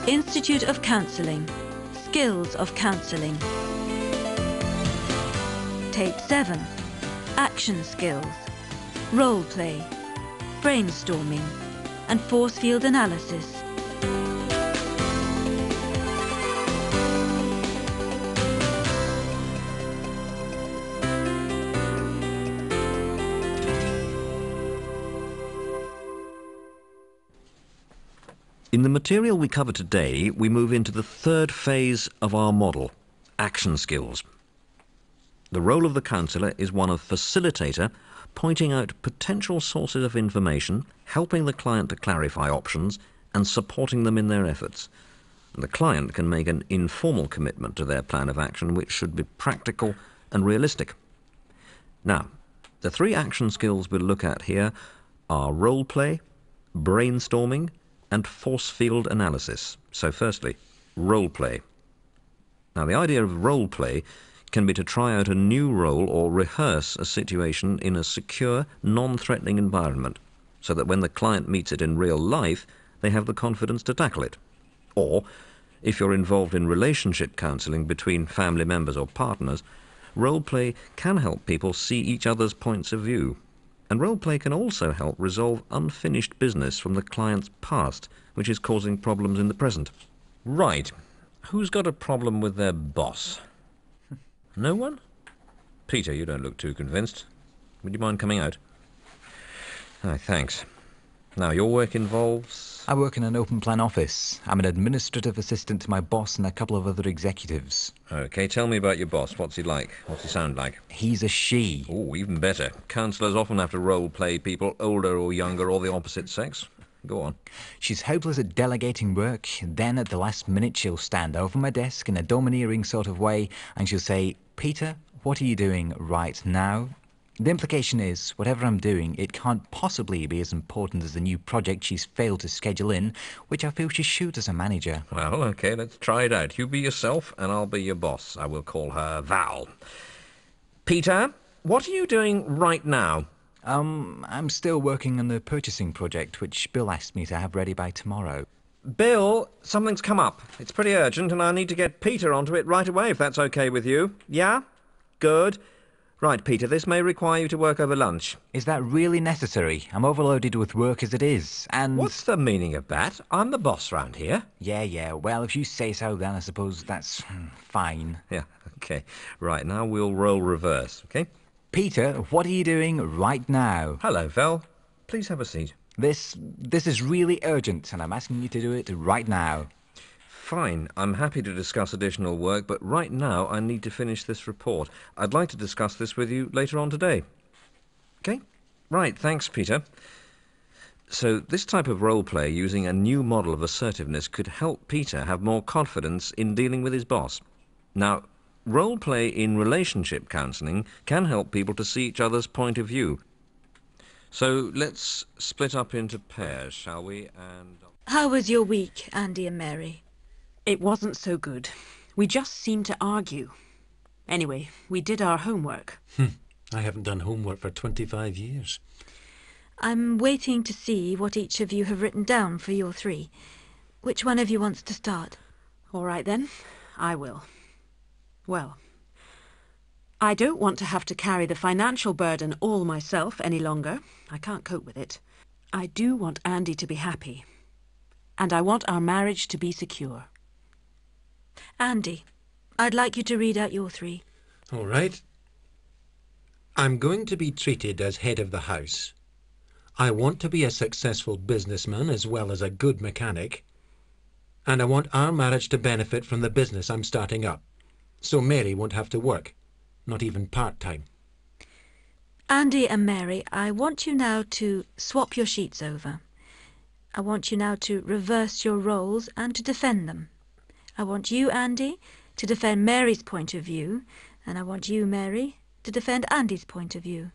Institute of Counselling. Skills of Counselling. Tape 7. Action skills. Role play. Brainstorming. And force field analysis. In the material we cover today, we move into the third phase of our model, action skills. The role of the counsellor is one of facilitator, pointing out potential sources of information, helping the client to clarify options, and supporting them in their efforts. And the client can make an informal commitment to their plan of action, which should be practical and realistic. Now, the three action skills we'll look at here are role play, brainstorming, and force field analysis. So firstly, role play. Now, the idea of role play can be to try out a new role or rehearse a situation in a secure, non-threatening environment, so that when the client meets it in real life, they have the confidence to tackle it. Or, if you're involved in relationship counselling between family members or partners, role play can help people see each other's points of view. And role play can also help resolve unfinished business from the client's past, which is causing problems in the present. Right. Who's got a problem with their boss? No one? Peter, you don't look too convinced. Would you mind coming out? Oh, thanks. Now, your work involves... I work in an open plan office. I'm an administrative assistant to my boss and a couple of other executives. OK, tell me about your boss. What's he like? What's he sound like? He's a she. Oh, even better. Counsellors often have to role-play people older or younger or the opposite sex. Go on. She's hopeless at delegating work. Then at the last minute she'll stand over my desk in a domineering sort of way and she'll say, "Peter, what are you doing right now?" The implication is, whatever I'm doing, it can't possibly be as important as the new project she's failed to schedule in, which I feel she should as a manager. Well, OK, let's try it out. You be yourself and I'll be your boss. I will call her Val. Peter, what are you doing right now? I'm still working on the purchasing project, which Bill asked me to have ready by tomorrow. Bill, something's come up. It's pretty urgent and I need to get Peter onto it right away, if that's OK with you. Yeah? Good. Right, Peter, this may require you to work over lunch. Is that really necessary? I'm overloaded with work as it is, and... What's the meaning of that? I'm the boss round here. Yeah, well, if you say so, then I suppose that's fine. Yeah, OK. Right, now we'll roll reverse, OK? Peter, what are you doing right now? Hello, Val. Please have a seat. This is really urgent, and I'm asking you to do it right now. Fine. I'm happy to discuss additional work, but right now I need to finish this report. I'd like to discuss this with you later on today. OK? Right, thanks, Peter. So this type of role play using a new model of assertiveness could help Peter have more confidence in dealing with his boss. Now, role play in relationship counselling can help people to see each other's point of view. So let's split up into pairs, shall we? And How was your week, Andy and Mary? It wasn't so good. We just seemed to argue. Anyway, we did our homework. I haven't done homework for 25 years. I'm waiting to see what each of you have written down for your three. Which one of you wants to start? All right then, I will. Well, I don't want to have to carry the financial burden all myself any longer. I can't cope with it. I do want Andy to be happy. And I want our marriage to be secure. Andy, I'd like you to read out your three. All right. I'm going to be treated as head of the house. I want to be a successful businessman as well as a good mechanic. And I want our marriage to benefit from the business I'm starting up. So Mary won't have to work, not even part-time. Andy and Mary, I want you now to swap your sheets over. I want you now to reverse your roles and to defend them. I want you, Andy, to defend Mary's point of view, and I want you, Mary, to defend Andy's point of view.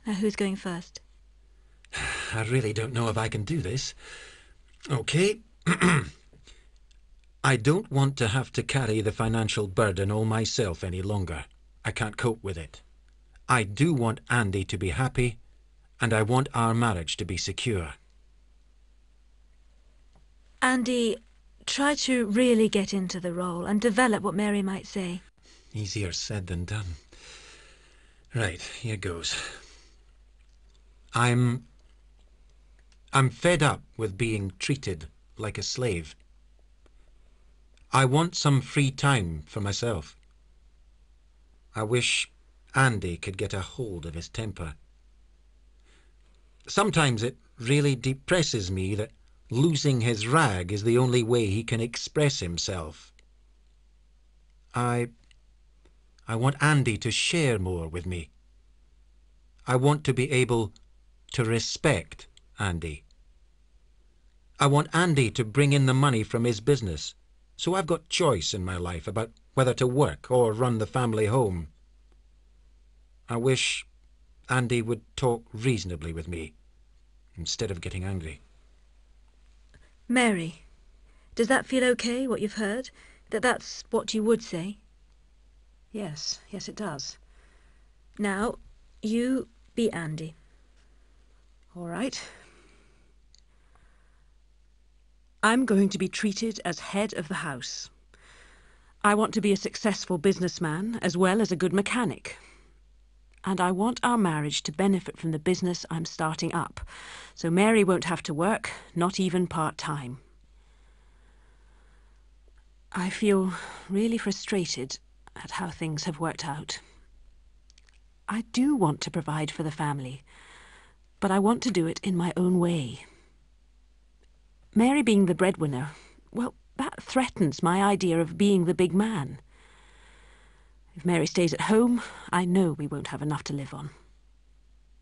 Now, who's going first? I really don't know if I can do this. Okay. I don't want to have to carry the financial burden all myself any longer. I can't cope with it. I do want Andy to be happy, and I want our marriage to be secure. Andy, Try to really get into the role and develop what Mary might say. Easier said than done. Right, here goes. I'm fed up with being treated like a slave. I want some free time for myself. I wish Andy could get a hold of his temper. Sometimes it really depresses me that losing his rag is the only way he can express himself. I want Andy to share more with me. I want to be able to respect Andy. I want Andy to bring in the money from his business, so I've got choice in my life about whether to work or run the family home. I wish Andy would talk reasonably with me, instead of getting angry. Mary, does that feel okay, what you've heard? That's what you would say? Yes, it does. Now, you be Andy. All right. I'm going to be treated as head of the house. I want to be a successful businessman as well as a good mechanic. And I want our marriage to benefit from the business I'm starting up, so Mary won't have to work, not even part-time. I feel really frustrated at how things have worked out. I do want to provide for the family, but I want to do it in my own way. Mary being the breadwinner, well, that threatens my idea of being the big man. If Mary stays at home, I know we won't have enough to live on.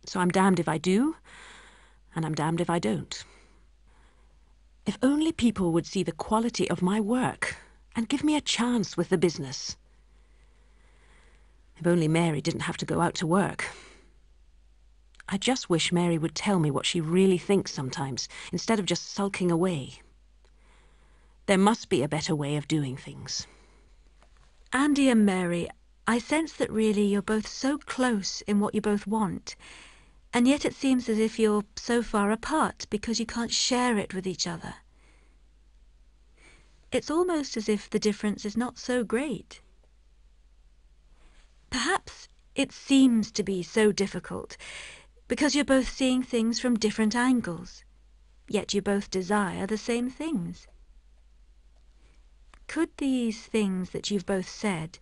So I'm damned if I do, and I'm damned if I don't. If only people would see the quality of my work and give me a chance with the business. If only Mary didn't have to go out to work. I just wish Mary would tell me what she really thinks sometimes, instead of just sulking away. There must be a better way of doing things. Andy and Mary, I sense that really you're both so close in what you both want, and yet it seems as if you're so far apart because you can't share it with each other. It's almost as if the difference is not so great. Perhaps it seems to be so difficult because you're both seeing things from different angles, yet you both desire the same things. Could these things that you've both said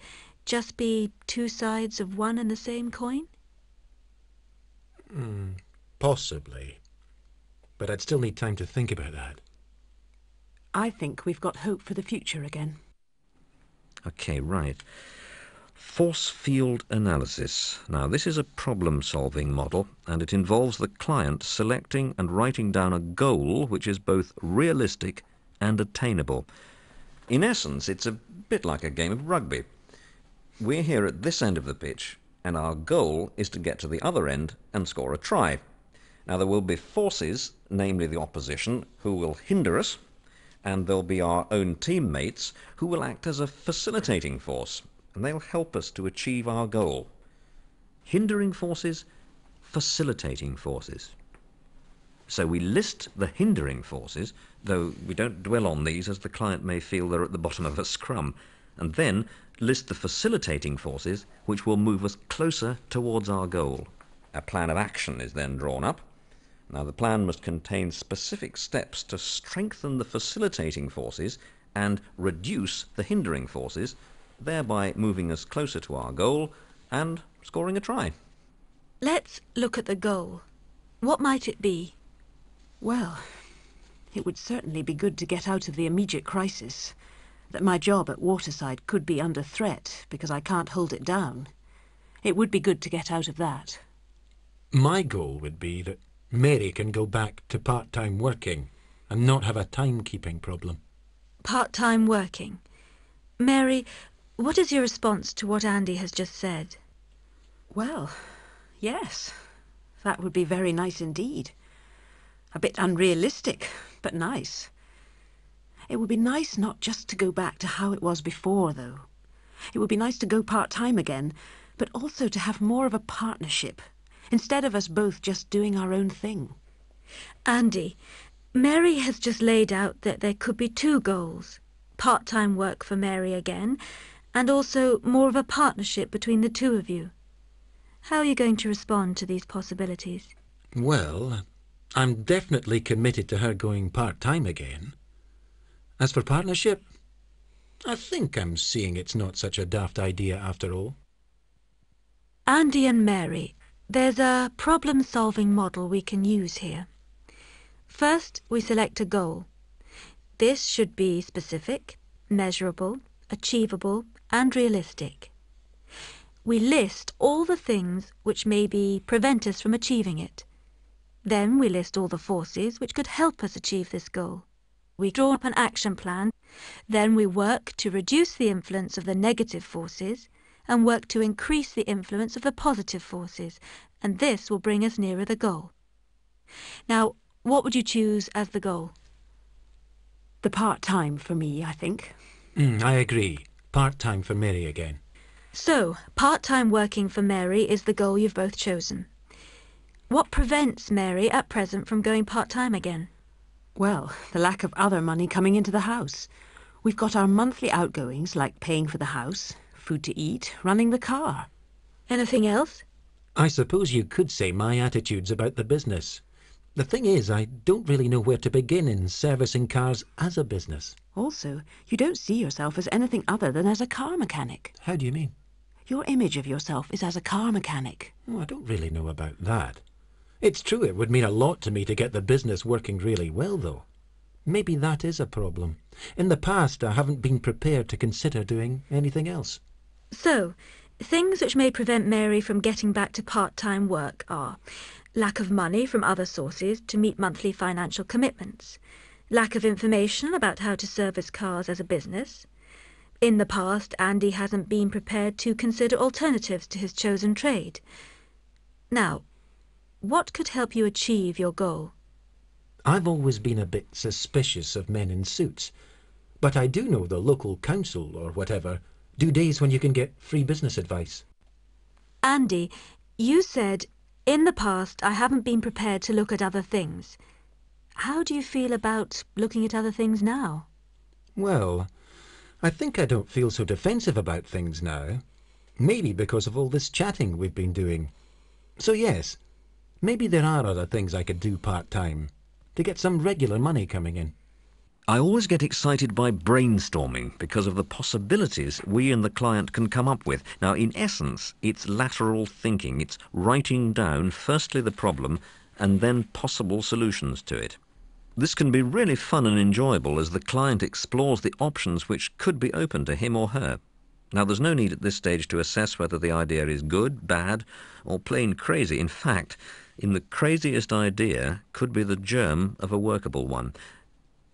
just be two sides of one and the same coin? Possibly. But I'd still need time to think about that. I think we've got hope for the future again. Okay, right. Force field analysis. Now, this is a problem-solving model, and it involves the client selecting and writing down a goal which is both realistic and attainable. In essence, it's a bit like a game of rugby. We're here at this end of the pitch, and our goal is to get to the other end and score a try. Now, there will be forces, namely the opposition, who will hinder us, and there'll be our own teammates who will act as a facilitating force, and they'll help us to achieve our goal. Hindering forces, facilitating forces. So we list the hindering forces, though we don't dwell on these as the client may feel they're at the bottom of a scrum, and then list the facilitating forces which will move us closer towards our goal. A plan of action is then drawn up. Now, the plan must contain specific steps to strengthen the facilitating forces and reduce the hindering forces, thereby moving us closer to our goal and scoring a try. Let's look at the goal. What might it be? Well, it would certainly be good to get out of the immediate crisis. That my job at Waterside could be under threat because I can't hold it down. It would be good to get out of that. My goal would be that Mary can go back to part-time working and not have a timekeeping problem. Part-time working. Mary, what is your response to what Andy has just said? Well, yes, that would be very nice indeed. A bit unrealistic, but nice. It would be nice not just to go back to how it was before, though. It would be nice to go part-time again, but also to have more of a partnership, instead of us both just doing our own thing. Andy, Mary has just laid out that there could be two goals. Part-time work for Mary again, and also more of a partnership between the two of you. How are you going to respond to these possibilities? Well, I'm definitely committed to her going part-time again. As for partnership, I think I'm seeing it's not such a daft idea after all. Andy and Mary, there's a problem-solving model we can use here. First, we select a goal. This should be specific, measurable, achievable, and realistic. We list all the things which maybe prevent us from achieving it. Then we list all the forces which could help us achieve this goal. We draw up an action plan. Then we work to reduce the influence of the negative forces and work to increase the influence of the positive forces, and this will bring us nearer the goal. Now, what would you choose as the goal? The part-time for me, I think. I agree. Part-time for Mary again. So, part-time working for Mary is the goal you've both chosen. What prevents Mary at present from going part-time again? Well, the lack of other money coming into the house. We've got our monthly outgoings, like paying for the house, food to eat, running the car. Anything else? I suppose you could say my attitude's about the business. The thing is, I don't really know where to begin in servicing cars as a business. Also, you don't see yourself as anything other than as a car mechanic. How do you mean? Your image of yourself is as a car mechanic. Oh, I don't really know about that. It's true it would mean a lot to me to get the business working really well, though. Maybe that is a problem. In the past, I haven't been prepared to consider doing anything else. So, things which may prevent Mary from getting back to part-time work are lack of money from other sources to meet monthly financial commitments, lack of information about how to service cars as a business. In the past, Andy hasn't been prepared to consider alternatives to his chosen trade. Now, what could help you achieve your goal? I've always been a bit suspicious of men in suits, but I do know the local council or whatever do days when you can get free business advice. Andy, you said, in the past I haven't been prepared to look at other things. How do you feel about looking at other things now? Well, I think I don't feel so defensive about things now. Maybe because of all this chatting we've been doing. So yes, maybe there are other things I could do part-time to get some regular money coming in. I always get excited by brainstorming because of the possibilities we and the client can come up with. Now, in essence, it's lateral thinking. It's writing down firstly the problem and then possible solutions to it. This can be really fun and enjoyable as the client explores the options which could be open to him or her. Now, there's no need at this stage to assess whether the idea is good, bad, or plain crazy. In fact, in the craziest idea could be the germ of a workable one.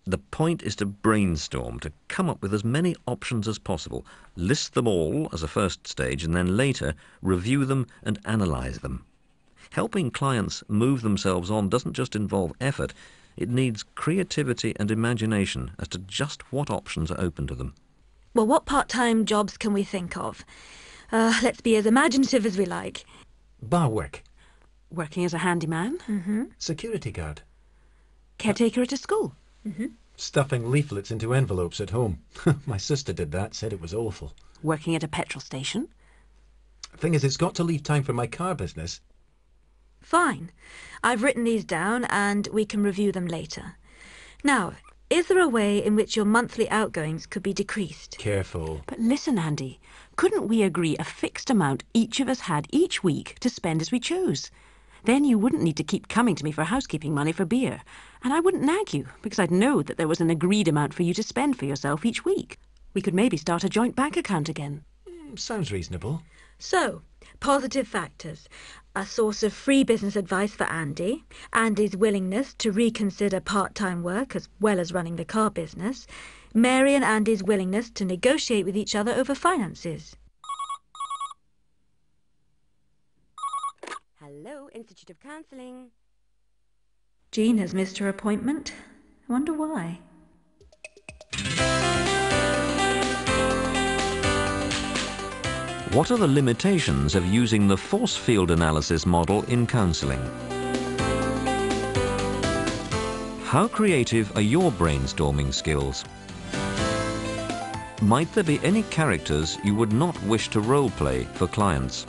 The point is to brainstorm, to come up with as many options as possible, list them all as a first stage, and then later review them and analyse them. Helping clients move themselves on doesn't just involve effort, it needs creativity and imagination as to just what options are open to them. Well, what part-time jobs can we think of? Let's be as imaginative as we like. Bar work. Working as a handyman. Security guard. Caretaker at a school. Stuffing leaflets into envelopes at home. My sister did that, said it was awful. Working at a petrol station. Thing is, it's got to leave time for my car business. Fine. I've written these down and we can review them later. Now, is there a way in which your monthly outgoings could be decreased? Careful. But listen, Andy, couldn't we agree a fixed amount each of us had each week to spend as we chose? Then you wouldn't need to keep coming to me for housekeeping money for beer. And I wouldn't nag you, because I'd know that there was an agreed amount for you to spend for yourself each week. We could maybe start a joint bank account again. Sounds reasonable. So, positive factors. A source of free business advice for Andy, Andy's willingness to reconsider part-time work as well as running the car business, Mary and Andy's willingness to negotiate with each other over finances. Hello, Institute of Counselling. Jean has missed her appointment. I wonder why. What are the limitations of using the force field analysis model in counselling? How creative are your brainstorming skills? Might there be any characters you would not wish to role-play for clients?